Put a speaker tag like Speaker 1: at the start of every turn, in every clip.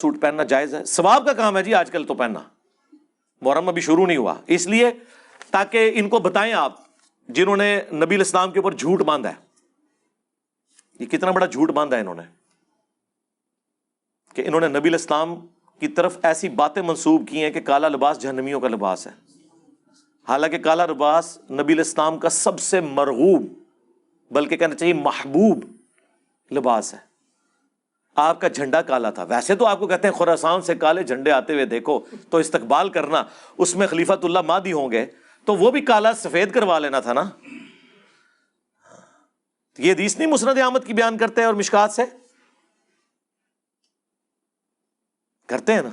Speaker 1: Suit پہننا جائز ہے، ثواب کا کام ہے جی آج کل تو پہننا، محرم ابھی شروع نہیں ہوا، اس لیے تاکہ ان کو بتائیں آپ جنہوں نے نبی الاسلام کے اوپر جھوٹ باندھا ہے، یہ کتنا بڑا جھوٹ باندھا ہے انہوں نے، کہ انہوں نے نبی الاسلام کی طرف ایسی باتیں منسوب کی ہیں کہ کالا لباس جہنمیوں کا لباس ہے، حالانکہ کالا لباس نبی الاسلام کا سب سے مرغوب بلکہ کہنا چاہیے محبوب لباس ہے۔ آپ کا جھنڈا کالا تھا، ویسے تو آپ کو کہتے ہیں خراسان سے کالے جھنڈے آتے ہوئے دیکھو تو استقبال کرنا، اس میں خلیفۃ اللہ مہدی ہوں گے تو وہ بھی کالا سفید کروا لینا تھا نا۔ یہ حدیث نہیں مسند احمد کی بیان کرتے ہیں اور مشکات سے کرتے ہیں نا،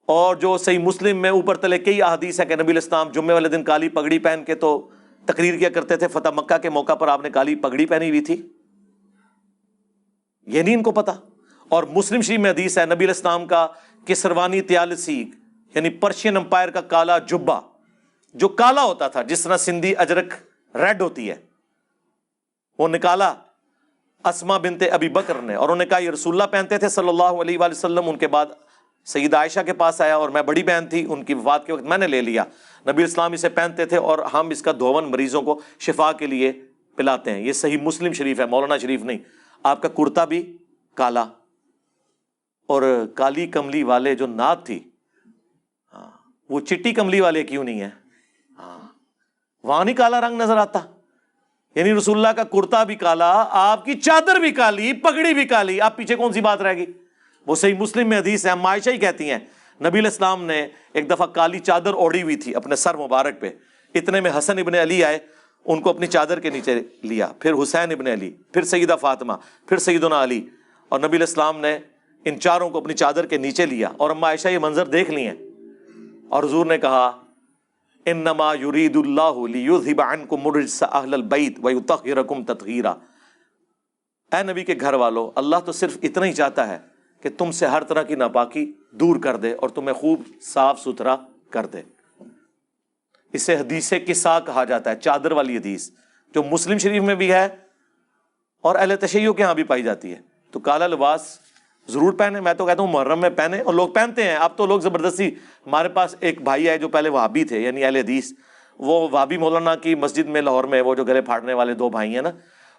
Speaker 1: اور جو صحیح مسلم میں اوپر تلے کئی احادیث ہے کہ نبی الاسلام جمعے والے دن کالی پگڑی پہن کے تو تقریر کیا کرتے تھے، فتح مکہ کے موقع پر آپ نے کالی پگڑی پہنی ہوئی تھی، یہ نہیں ان کو پتا۔ اور مسلم شریف میں حدیث ہے نبی الاسلام کا کسروانی طیالسی یعنی پرشین امپائر کا کالا جبہ جو کالا ہوتا تھا، جس طرح سندھی اجرک ریڈ ہوتی ہے، وہ نکالا اسما بنت ابی بکر نے، اور انہوں نے کہا یہ رسول اللہ پہنتے تھے صلی اللہ علیہ وآلہ وسلم۔ ان کے بعد سیدہ عائشہ کے پاس آیا، اور میں بڑی بہن تھی، ان کی وفات کے وقت میں نے لے لیا، نبی اسلام اسے پہنتے تھے اور ہم اس کا دھون مریضوں کو شفا کے لیے پلاتے ہیں۔ یہ صحیح مسلم شریف ہے، مولانا شریف نہیں۔ آپ کا کرتا بھی کالا، اور کالی کملی والے جو نعت تھی، وہ چٹی کملی والے کیوں نہیں ہے؟ وہاں نہیں کالا رنگ نظر آتا؟ یعنی رسول اللہ کا کرتا بھی کالا، آپ کی چادر بھی کالی، پگڑی بھی کالی، آپ پیچھے کون سی بات رہ گئی؟ وہ صحیح مسلم میں حدیث ہے، عائشہ ہی کہتی ہیں نبی علیہ السلام نے ایک دفعہ کالی چادر اوڑھی ہوئی تھی اپنے سر مبارک پہ، اتنے میں حسن ابن علی آئے، ان کو اپنی چادر کے نیچے لیا، پھر حسین ابن علی، پھر سیدہ فاطمہ، پھر سیدنا علی، اور نبی علیہ السلام نے ان چاروں کو اپنی چادر کے نیچے لیا، اور اما عائشہ یہ منظر دیکھ لی ہیں، اور حضور نے کہا انما یرید اللہ لیذھب عنکم الرجس اہل البیت ویطہرکم تطہیرا، اے نبی کے گھر والو، اللہ تو صرف اتنا ہی چاہتا ہے کہ تم سے ہر طرح کی ناپاکی دور کر دے اور تمہیں خوب صاف ستھرا کر دے۔ اسے حدیث قصہ کہا جاتا ہے، چادر والی حدیث جو مسلم شریف میں بھی ہے اور اہل تشیع کے ہاں بھی پائی جاتی ہے۔ تو کالا لباس ضرور پہنے، میں تو کہتا ہوں محرم میں پہنے، اور لوگ پہنتے ہیں، اب تو لوگ زبردستی۔ ہمارے پاس ایک بھائی ہے جو پہلے وہابی تھے، یعنی اہل حدیث، وہ وہابی مولانا کی مسجد میں لاہور میں، وہ جو گلے پھاڑنے والے دو بھائی ہیں نا،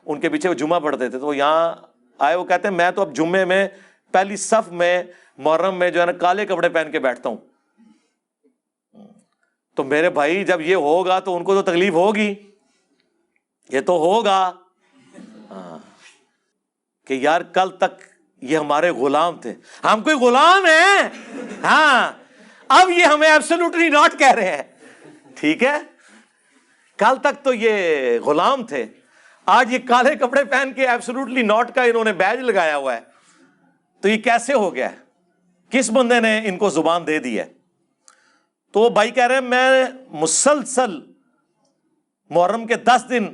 Speaker 1: ان کے پیچھے وہ جمعہ پڑھتے تھے، تو وہ یہاں آئے، وہ کہتے ہیں میں تو اب جمعے میں پہلی صف میں محرم میں جو ہے نا کالے کپڑے پہن کے بیٹھتا ہوں۔ تو میرے بھائی جب یہ ہوگا تو ان کو تو تکلیف ہوگی، یہ تو ہوگا کہ یار کل تک یہ ہمارے غلام تھے، ہم کوئی غلام ہیں، ہاں اب یہ ہمیں ایبسولوٹلی ناٹ کہہ رہے ہیں، ٹھیک ہے، کل تک تو یہ غلام تھے، آج یہ کالے کپڑے پہن کے ایبسولوٹلی ناٹ کا انہوں نے بیج لگایا ہوا ہے، تو یہ کیسے ہو گیا ہے؟ کس بندے نے ان کو زبان دے دی ہے؟ تو وہ بھائی کہہ رہے ہیں میں مسلسل محرم کے 10 دن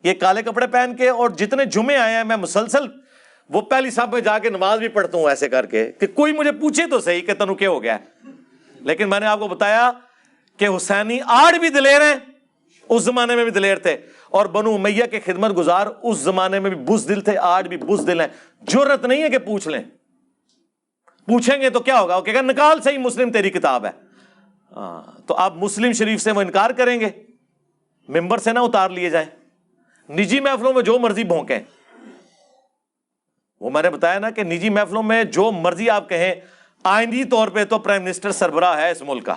Speaker 1: یہ کالے کپڑے پہن کے، اور جتنے جمعے آئے ہیں میں مسلسل وہ پہلی صف میں جا کے نماز بھی پڑھتا ہوں ایسے کر کے کہ کوئی مجھے پوچھے تو صحیح کہ تنو کیا ہو گیا ہے۔ لیکن میں نے آپ کو بتایا کہ حسینی آج بھی دلیر ہیں، اس زمانے میں بھی دلیر تھے، اور بنو امیہ کے خدمت گزار اس زمانے میں بھی بزدل تھے، آج بھی بزدل ہیں۔ جرت نہیں ہے کہ پوچھ لیں، پوچھیں گے تو کیا ہوگا؟ وہ کہے گا نکال صحیح مسلم تیری کتاب ہے، تو آپ مسلم شریف سے وہ انکار کریں گے؟ ممبر سے نہ اتار لیے جائیں، نجی محفلوں میں جو مرضی بھونکیں۔ وہ میں نے بتایا نا کہ نجی محفلوں میں جو مرضی آپ کہیں، آئینی طور پہ تو پرائم منسٹر سربراہ ہے اس ملک کا،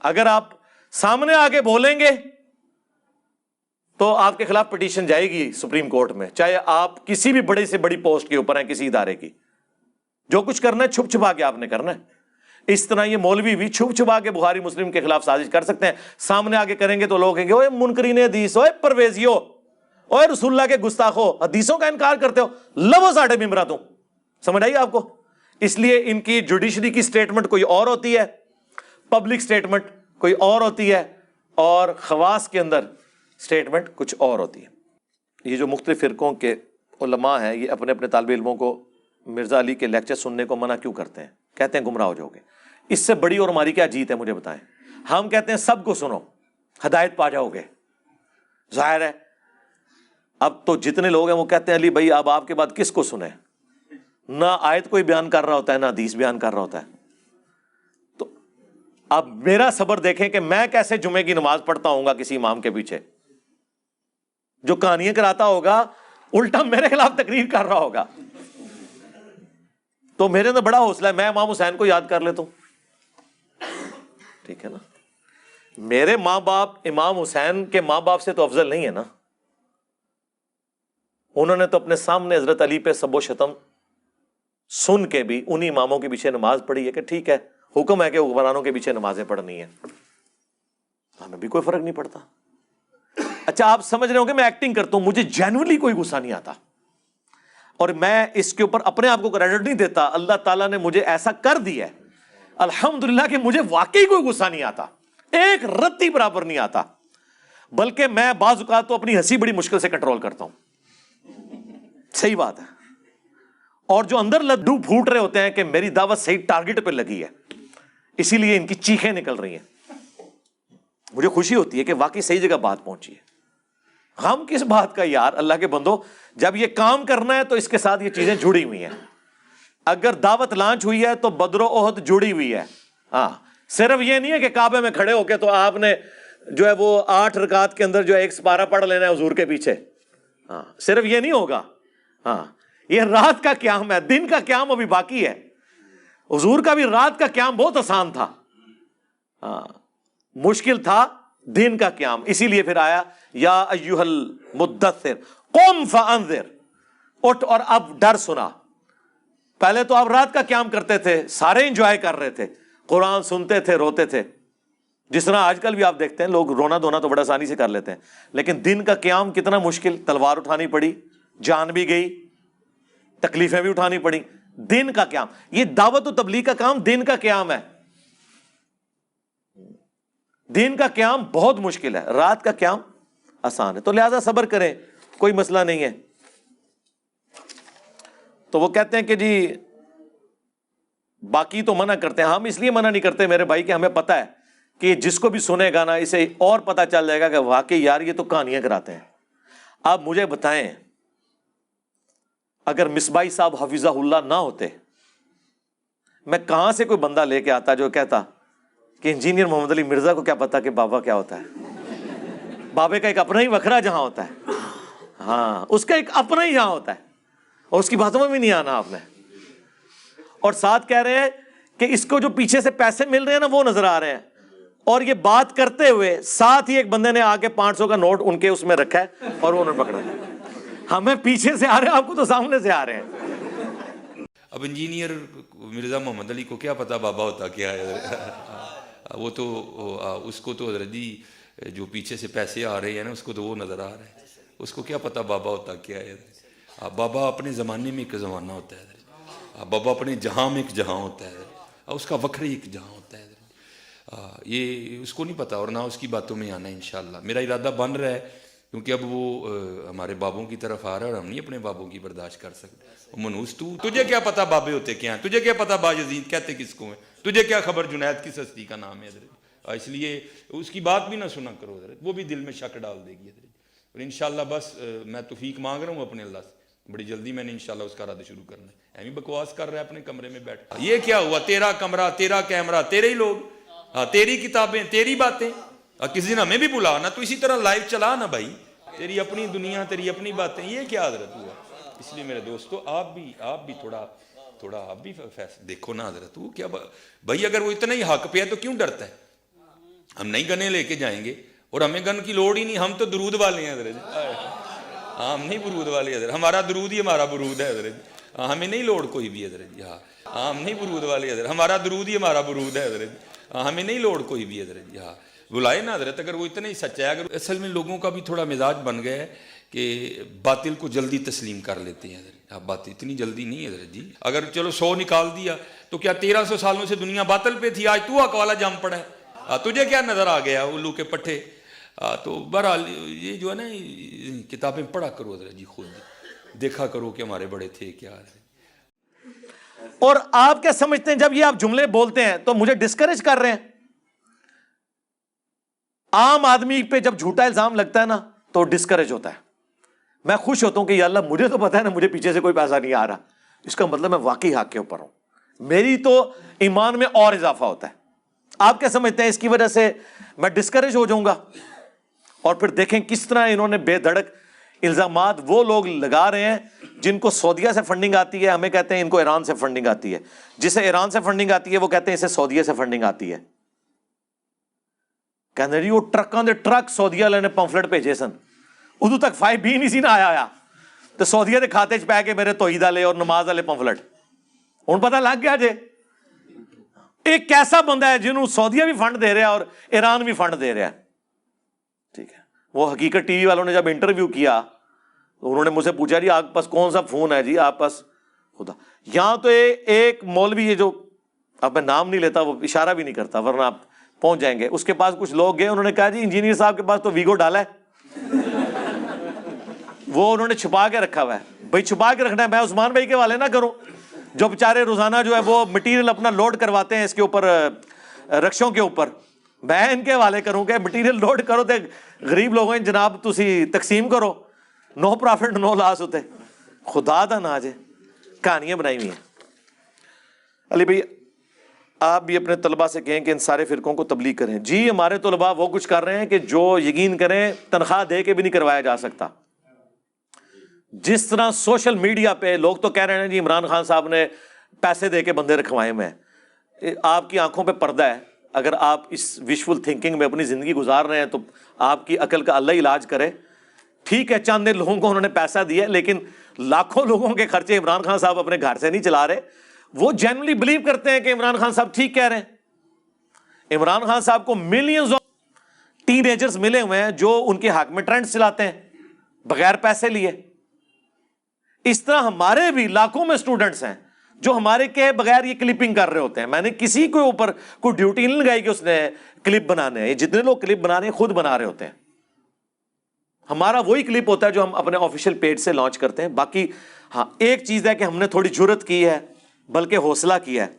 Speaker 1: اگر آپ سامنے آگے بولیں گے تو آپ کے خلاف پٹیشن جائے گی سپریم کورٹ میں، چاہے آپ کسی بھی بڑی سے بڑی پوسٹ کے اوپر ہیں کسی ادارے کی۔ جو کچھ کرنا ہے چھپ چھپا کے آپ نے کرنا ہے۔ اس طرح یہ مولوی بھی چھپ چھپا کے بخاری مسلم کے خلاف سازش کر سکتے ہیں، سامنے آگے کریں گے تو لوگ کہیں گے اوے منکرین حدیث، اوے پرویزیو، اوے رسول اللہ کے گستاخو، حدیثوں کا انکار کرتے ہو، لو ساڑھے ممبرا تم۔ سمجھ آئی آپ کو؟ اس لیے ان کی جوڈیشری کی سٹیٹمنٹ کوئی اور ہوتی ہے، پبلک سٹیٹمنٹ کوئی اور ہوتی ہے، اور خواص کے اندر سٹیٹمنٹ کچھ اور ہوتی ہے۔ یہ جو مختلف فرقوں کے علماء ہیں، یہ اپنے اپنے طالب علموں کو مرزا علی کے لیکچر سننے کو منع کیوں کرتے ہیں؟ کہتے ہیں گمراہ ہو جاؤ گے۔ اس سے بڑی اور ہماری کیا جیت ہے مجھے بتائیں؟ ہم کہتے ہیں سب کو سنو، ہدایت پا جاؤ گے۔ ظاہر ہے اب تو جتنے لوگ ہیں وہ کہتے ہیں علی بھائی اب آپ کے بعد کس کو سنیں؟ نہ آیت کوئی بیان کر رہا ہوتا ہے نہ حدیث بیان کر رہا ہوتا ہے. تو اب میرا صبر دیکھیں کہ میں کیسے جمعے کی نماز پڑھتا ہوں گا کسی امام کے پیچھے جو کہانیاں کراتا ہوگا, الٹا میرے خلاف تقریر کر رہا ہوگا. تو میرے اندر بڑا حوصلہ ہے, میں امام حسین کو یاد کر لیتا ہوں. ٹھیک ہے نا, میرے ماں باپ امام حسین کے ماں باپ سے تو افضل نہیں ہے نا. انہوں نے تو اپنے سامنے حضرت علی پہ سب و شتم سن کے بھی انہی اماموں کے پیچھے نماز پڑھی ہے کہ ٹھیک ہے, حکم ہے کہ حکمرانوں کے پیچھے نمازیں پڑھنی ہیں, ہمیں بھی کوئی فرق نہیں پڑتا. اچھا آپ سمجھ رہے ہو کہ میں ایکٹنگ کرتا ہوں, مجھے جینوئنلی کوئی غصہ نہیں آتا, اور میں اس کے اوپر اپنے آپ کو کریڈٹ نہیں دیتا. اللہ تعالیٰ نے مجھے ایسا کر دیا ہے الحمدللہ کہ مجھے واقعی کوئی غصہ نہیں آتا, ایک رتی برابر نہیں آتا. بلکہ میں بعض اوقات تو اپنی ہنسی بڑی مشکل سے کنٹرول کرتا ہوں. صحیح بات ہے. اور جو اندر لڈو پھوٹ رہے ہوتے ہیں کہ میری دعوت صحیح ٹارگٹ پہ لگی ہے, اسی لیے ان کی چیخیں نکل رہی ہیں, مجھے خوشی ہوتی ہے کہ واقعی صحیح جگہ بات پہنچی ہے. غم کس بات کا یار, اللہ کے بندو, جب یہ کام کرنا ہے تو اس کے ساتھ یہ چیزیں جڑی ہوئی ہیں. اگر دعوت لانچ ہوئی ہے تو بدر و احد جڑی ہوئی ہے. ہاں, صرف یہ نہیں ہے کہ کعبے میں کھڑے ہو کے تو آپ نے جو ہے وہ 8 رکعت کے اندر جو ایک سپارہ پڑھ لینا ہے حضور کے پیچھے. ہاں, صرف یہ نہیں ہوگا. ہاں, یہ رات کا قیام ہے, دن کا قیام ابھی باقی ہے. حضور کا بھی رات کا قیام بہت آسان تھا, ہاں مشکل تھا دن کا قیام. اسی لیے پھر آیا یا ایھا المدثر قم فانذر, اٹھ اور اب ڈر سنا. پہلے تو آپ رات کا قیام کرتے تھے, سارے انجوائے کر رہے تھے, قرآن سنتے تھے, روتے تھے, جس طرح آج کل بھی آپ دیکھتے ہیں لوگ رونا دھونا تو بڑا آسانی سے کر لیتے ہیں. لیکن دن کا قیام کتنا مشکل, تلوار اٹھانی پڑی, جان بھی گئی, تکلیفیں بھی اٹھانی پڑی. دن کا قیام, یہ دعوت و تبلیغ کا کام دن کا قیام ہے. دن کا قیام بہت مشکل ہے, رات کا قیام آسان ہے. تو لہذا صبر کریں, کوئی مسئلہ نہیں ہے. تو وہ کہتے ہیں کہ جی باقی تو منع کرتے ہیں. ہم اس لیے منع نہیں کرتے میرے بھائی کہ ہمیں پتہ ہے کہ جس کو بھی سنے گا نا اسے اور پتہ چل جائے گا کہ واقعی یار یہ تو کہانیاں کراتے ہیں. آپ مجھے بتائیں, اگر مصباحی صاحب حفظہ اللہ نہ ہوتے, میں کہاں سے کوئی بندہ لے کے آتا جو کہتا کہ انجینئر محمد علی مرزا کو کیا پتا کہ بابا کیا ہوتا ہے. بابے کا ایک اپنا ہی وکھرا جہاں ہوتا ہے, ہاں اس کا ایک اپنا ہی جہاں ہوتا ہے, اور اس کی باتوں میں بھی نہیں آنا آپ نے. اور ساتھ کہہ رہے ہیں کہ اس کو جو پیچھے سے پیسے مل رہے ہیں نا وہ نظر آ رہے ہیں, اور یہ بات کرتے ہوئے ساتھ ہی ایک بندے نے آ کے 500 کا نوٹ ان کے اس میں رکھا ہے اور وہ انہوں نے پکڑا. ہمیں پیچھے سے آ رہے ہیں, آپ کو تو سامنے سے آ رہے ہیں.
Speaker 2: اب انجینئر مرزا محمد علی کو کیا پتا بابا ہوتا کیا ہے, وہ تو اس کو تو حضرت جی جو پیچھے سے پیسے آ رہے ہیں نا اس کو تو وہ نظر آ رہا ہے, اس کو کیا پتا بابا ہوتا کیا ہے. بابا اپنے زمانے میں ایک زمانہ ہوتا ہے, بابا اپنے جہاں میں ایک جہاں ہوتا ہے, اس کا وکھری ایک جہاں ہوتا ہے. یہ اس کو نہیں پتا اور نہ اس کی باتوں میں آنا ہے. انشاءاللہ میرا ارادہ بن رہا ہے, کیونکہ اب وہ ہمارے بابوں کی طرف آ رہا ہے اور ہم نہیں اپنے بابوں کی برداشت کر سکتے. منوس تجھے کیا پتا بابے ہوتے کیا ہیں, تجھے کیا پتا باجزید کہتے کس کو ہیں, تجھے کیا خبر جنید کس ہستی کا نام ہے حضرت. اس لیے اس کی بات بھی نہ سنا کرو حضرت, وہ بھی دل میں شک ڈال دے گی حضرت. اور انشاءاللہ بس میں توفیق مانگ رہا ہوں اپنے اللہ سے, بڑی جلدی میں نے انشاءاللہ اس کا ارادہ شروع کرنا ہے. ایویں بکواس کر رہا ہے اپنے کمرے میں بیٹھ, یہ کیا ہوا, تیرا کمرہ, تیرا کیمرہ, تیرے ہی لوگ, تیری کتابیں, تیری باتیں. کسی دن ہمیں بھی بلا نا, تو اسی طرح لائیو چلا نا بھائی, تیری اپنی دنیا, تیری اپنی باتیں. یہ کیا حضرت ہوا. اس لیے میرے دوستو آپ بھی تھوڑا آپ بھی فیصلہ دیکھو نا حضرت. وہ کیا بھائی, اگر وہ اتنا ہی حق پہ ہے تو کیوں ڈرتا ہے. ہم نئی گنے لے کے جائیں گے, اور ہمیں گن کی لوڑ ہی نہیں, ہم تو درود والے ہیں حضرت. ہم نہیں برود والے حضرت, ہمارا درود ہی ہمارا برود ہے حضرت. ہمیں نہیں لوڑ کوئی بھی حضرت. ہم نہیں برود والے حضرت, ہمارا درود ہی ہمارا برود ہے حضرت. ہمیں نہیں لوڑ کوئی بھی حضرت. بلائے نا حضرت, اگر وہ اتنا ہی سچا ہے. اگر اصل میں لوگوں کا بھی تھوڑا مزاج بن گیا ہے کہ باطل کو جلدی تسلیم کر لیتے ہیں حضرت. بات اتنی جلدی نہیں ہے حضرت جی. اگر چلو 100 نکال دیا تو کیا 1300 سالوں سے دنیا باطل پہ تھی, آج تو حق والا جم پڑا ہے, تجھے کیا نظر آ گیا الو کے پٹھے. تو بہرحال یہ جو ہے نا کتابیں پڑھا کرو حضرت جی, خود دیکھا کرو کہ ہمارے بڑے تھے کیا ہے.
Speaker 1: اور آپ کیا سمجھتے ہیں جب یہ آپ جملے بولتے ہیں تو مجھے ڈسکریج کر رہے ہیں. عام آدمی پہ جب جھوٹا الزام لگتا ہے نا تو ڈسکریج ہوتا ہے. میں خوش ہوتا ہوں کہ یا اللہ مجھے تو پتا ہے نا, مجھے پیچھے سے کوئی پیسہ نہیں آ رہا, اس کا مطلب میں واقعی حق کے اوپر ہوں, میری تو ایمان میں اور اضافہ ہوتا ہے. آپ کیا سمجھتے ہیں اس کی وجہ سے میں ڈسکریج ہو جاؤں گا؟ اور پھر دیکھیں کس طرح انہوں نے بے دھڑک الزامات وہ لوگ لگا رہے ہیں جن کو سعودیہ سے فنڈنگ آتی ہے, ہمیں کہتے ہیں ان کو ایران سے فنڈنگ آتی ہے. جسے ایران سے فنڈنگ آتی ہے وہ کہتے ہیں اسے سعودیہ سے فنڈنگ آتی ہے. کہتے ہیں وہ ٹرکاں دے ٹرک سعودیہ والے نے پمفلٹ بھیجے سن, ادو تک 5B نہیں سی نہ آیا تو سعودیہ دے کھاتے چ پہ کے میرے توحید والے اور نماز والے پمفلٹ ہوں پتہ لگ گیا جے. ایک کیسا بندہ ہے جنہوں سعودیہ بھی فنڈ دے رہا ہے اور ایران بھی فنڈ دے رہا ہے. ٹھیک ہے, وہ حقیقت ٹی وی والوں نے جب انٹرویو کیا تو انہوں نے مجھ سے پوچھا جی آپ کے پاس کون سا فون ہے جی آپ پاس خدا. یہاں تو ایک مولوی ہے جو اب میں نام نہیں لیتا, وہ اشارہ بھی نہیں کرتا ورنہ آپ پہنچ جائیں گے, اس کے پاس کچھ لوگ گئے, انہوں نے کہا جی انجینئر صاحب کے پاس تو ویگو ڈالا ہے. وہ انہوں نے چھپا کے رکھا ہوا ہے. بھائی چھپا کے رکھنا ہے, میں عثمان بھائی کے والے نہ کروں جو بیچارے روزانہ جو ہے وہ مٹیریل اپنا لوڈ کرواتے ہیں اس کے اوپر رکشوں کے اوپر, میں ان کے حوالے کروں کہ مٹیریل لوڈ کرو تے غریب لوگوں جناب تسی تقسیم کرو, نو پرافٹ نو لاس ہوتے. خدا دا نا جے کہانیاں بنائی ہوئی ہیں. علی بھائی آپ بھی اپنے طلباء سے کہیں کہ ان سارے فرقوں کو تبلیغ کریں. جی ہمارے طلباء وہ کچھ کر رہے ہیں کہ جو یقین کریں تنخواہ دے کے بھی نہیں کروایا جا سکتا. جس طرح سوشل میڈیا پہ لوگ تو کہہ رہے ہیں جی عمران خان صاحب نے پیسے دے کے بندے رکھوائے میں, آپ کی آنکھوں پہ پردہ ہے. اگر آپ اس وشفل تھنکنگ میں اپنی زندگی گزار رہے ہیں تو آپ کی عقل کا اللہ علاج کرے. ٹھیک ہے چند لوگوں کو انہوں نے پیسہ دیا, لیکن لاکھوں لوگوں کے خرچے عمران خان صاحب اپنے گھر سے نہیں چلا رہے. وہ جینولی بلیو کرتے ہیں کہ عمران خان صاحب ٹھیک کہہ رہے ہیں. عمران خان صاحب کو ملینز آف ٹین ایجرز ملے ہوئے ہیں جو ان کے حق میں ٹرینڈ چلاتے ہیں بغیر پیسے لیے. اس طرح ہمارے بھی لاکھوں میں اسٹوڈنٹس ہیں جو ہمارے کے بغیر یہ کلپنگ کر رہے ہوتے ہیں. میں نے کسی کے اوپر کوئی ڈیوٹی نہیں لگائی کہ اس نے کلپ بنانے ہیں. یہ جتنے لوگ کلپ بنا رہے ہیں خود بنا رہے ہوتے ہیں. ہمارا وہی کلپ ہوتا ہے جو ہم اپنے آفیشیل پیج سے لانچ کرتے ہیں. باقی ہاں ایک چیز ہے کہ ہم نے تھوڑی جرت کی ہے, بلکہ حوصلہ کیا ہے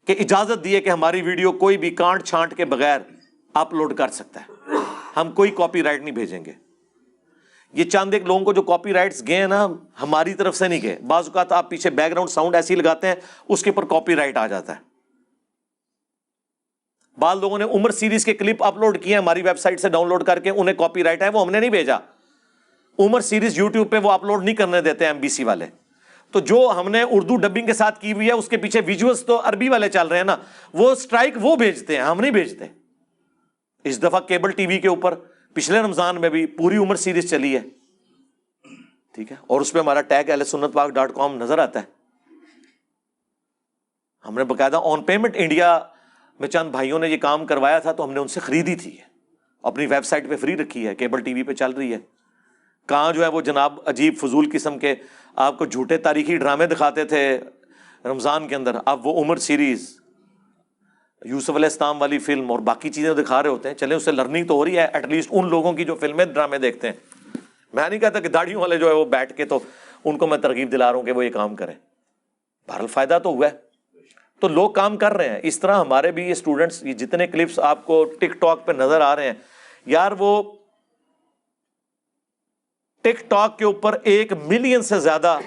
Speaker 1: کہ اجازت دی ہے کہ ہماری ویڈیو کوئی بھی کانٹ چھانٹ کے بغیر اپلوڈ کر سکتا ہے. ہم کوئی کاپی رائٹ نہیں بھیجیں گے. یہ چند ایک لوگوں کو جو کاپی رائٹس گئے ہیں نا ہماری طرف سے نہیں گئے. بعض اوقات آپ پیچھے بیک گراؤنڈ ساؤنڈ ایسی لگاتے ہیں اس کے اوپر کاپی رائٹ آ جاتا ہے. بعض لوگوں نے عمر سیریز کے کلپ اپلوڈ کیے ہیں ہماری ویب سائٹ سے ڈاؤن لوڈ کر کے, انہیں کاپی رائٹ ہے, وہ ہم نے نہیں بھیجا. عمر سیریز یوٹیوب پہ وہ اپلوڈ نہیں کرنے دیتے MBC والے. تو جو ہم نے اردو ڈبنگ کے ساتھ کی ہوئی ہے اس کے پیچھے ویژولز تو عربی والے چل رہے ہیں نا, وہ اسٹرائک وہ بھیجتے ہیں, ہم نہیں بھیجتے. اس دفعہ کیبل ٹی وی کے اوپر پچھلے رمضان میں بھی پوری عمر سیریز چلی ہے. ٹھیک ہے, اور اس پہ ہمارا ٹیگ ahlsunnatpak.com نظر آتا ہے. ہم نے باقاعدہ آن پیمنٹ انڈیا میں چند بھائیوں نے یہ کام کروایا تھا تو ہم نے ان سے خریدی تھی, اپنی ویب سائٹ پہ فری رکھی ہے, کیبل ٹی وی پہ چل رہی ہے. کہاں جو ہے وہ جناب عجیب فضول قسم کے آپ کو جھوٹے تاریخی ڈرامے دکھاتے تھے رمضان کے اندر, اب وہ عمر سیریز یوسف علیہ السلام والی فلم اور باقی چیزیں دکھا رہے ہوتے ہیں. چلیں اس سے لرننگ تو ہو رہی ہے ایٹ لیسٹ ان لوگوں کی جو فلمیں ڈرامے دیکھتے ہیں. میں نہیں کہتا کہ داڑھیوں والے جو ہے وہ بیٹھ کے تو ان کو میں ترغیب دلا رہا ہوں کہ وہ یہ کام کریں. بہرحال فائدہ تو ہوا ہے, تو لوگ کام کر رہے ہیں. اس طرح ہمارے بھی یہ اسٹوڈنٹس, یہ جتنے کلپس آپ کو ٹک ٹاک پہ نظر آ رہے ہیں یار, وہ ٹک ٹاک کے اوپر 1 ملین سے زیادہ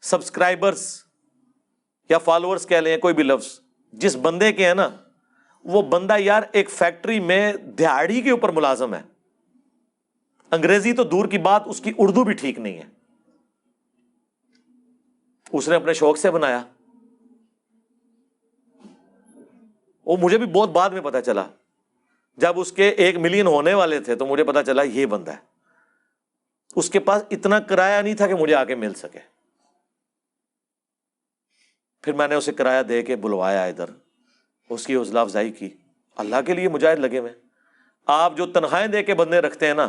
Speaker 1: سبسکرائبرز یا فالوورز کہہ لیں, کوئی بھی لفظ جس بندے کے ہیں نا, وہ بندہ یار ایک فیکٹری میں دہاڑی کے اوپر ملازم ہے. انگریزی تو دور کی بات, اس کی اردو بھی ٹھیک نہیں ہے. اس نے اپنے شوق سے بنایا. وہ مجھے بھی بہت بعد میں پتا چلا, جب اس کے 1 ملین ہونے والے تھے تو مجھے پتا چلا یہ بندہ ہے. اس کے پاس اتنا کرایہ نہیں تھا کہ مجھے آگے مل سکے. پھر میں نے اسے کرایہ دے کے بلوایا ادھر, اس کی حوصلہ افزائی کی. اللہ کے لیے مجاہد لگے ہوئے. آپ جو تنخواہیں دے کے بندے رکھتے ہیں نا,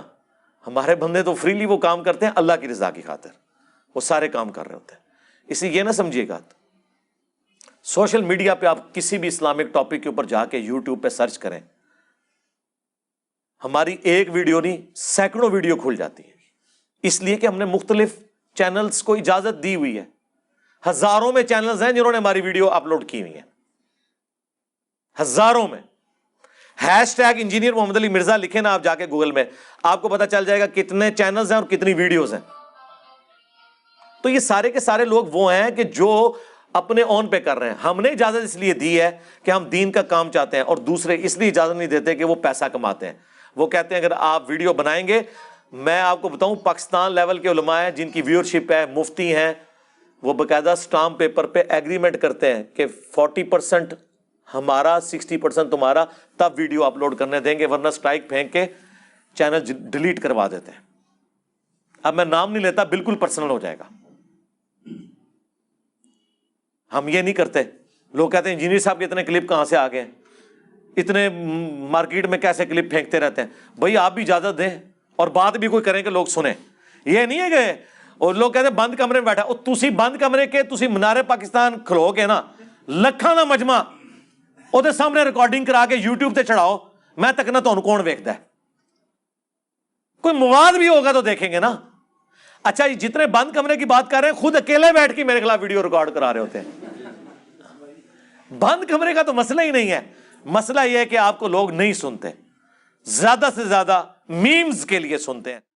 Speaker 1: ہمارے بندے تو فریلی وہ کام کرتے ہیں اللہ کی رضا کی خاطر, وہ سارے کام کر رہے ہوتے ہیں. اس لیے یہ نہ سمجھیے گا, سوشل میڈیا پہ آپ کسی بھی اسلامک ٹاپک کے اوپر جا کے یوٹیوب پہ سرچ کریں, ہماری ایک ویڈیو نہیں سینکڑوں ویڈیو کھل جاتی ہے. اس لیے کہ ہم نے مختلف چینلز کو اجازت دی ہوئی ہے. ہزاروں میں چینلز ہیں جنہوں نے ہماری ویڈیو اپلوڈ کی ہوئی ہیں, ہزاروں میں. #, انجینئر محمد علی مرزا لکھیں نا آپ جا کے گوگل میں, آپ کو پتا چل جائے گا کتنے چینلز ہیں اور کتنی ویڈیوز ہیں. تو یہ سارے کے سارے لوگ وہ ہیں کہ جو اپنے اون پہ کر رہے ہیں. ہم نے اجازت اس لیے دی ہے کہ ہم دین کا کام چاہتے ہیں, اور دوسرے اس لیے اجازت نہیں دیتے کہ وہ پیسہ کماتے ہیں. وہ کہتے ہیں اگر آپ ویڈیو بنائیں گے, میں آپ کو بتاؤں پاکستان لیول کے علماء ہیں جن کی ویورشپ ہے, مفتی ہیں, وہ باقاعدہ سٹامپ پیپر پہ ایگریمنٹ کرتے ہیں کہ 40% ہمارا 60% تمہارا, تب ویڈیو اپلوڈ کرنے دیں گے, ورنہ سٹرائک پھینک کے چینل ڈیلیٹ کروا دیتے ہیں. اب میں نام نہیں لیتا, بالکل پرسنل ہو جائے گا. ہم یہ نہیں کرتے. لوگ کہتے ہیں انجینئر صاحب کے اتنے کلپ کہاں سے آ گئے, اتنے مارکیٹ میں کیسے کلپ پھینکتے رہتے ہیں. بھائی آپ بھی اجازت دیں اور بات بھی کوئی کریں کہ لوگ سنیں. یہ نہیں ہے کہ اور لوگ کہتے ہیں بند کمرے میں بیٹھا, اور تسی بند کمرے کے تسی منارے پاکستان کھلو گے نا, لکھاں دا مجمع او دے سامنے ریکارڈنگ کرا کے یوٹیوب تے چڑھاؤ, میں تک نہ تہن کون ویکھدا ہے. کوئی مواد بھی ہوگا تو دیکھیں گے نا. اچھا یہ جتنے بند کمرے کی بات کر رہے ہیں خود اکیلے بیٹھ کے میرے خلاف ویڈیو ریکارڈ کرا رہے ہوتے ہیں. بند کمرے کا تو مسئلہ ہی نہیں ہے. مسئلہ یہ ہے کہ آپ کو لوگ نہیں سنتے, زیادہ سے زیادہ میمز کے لیے سنتے ہیں.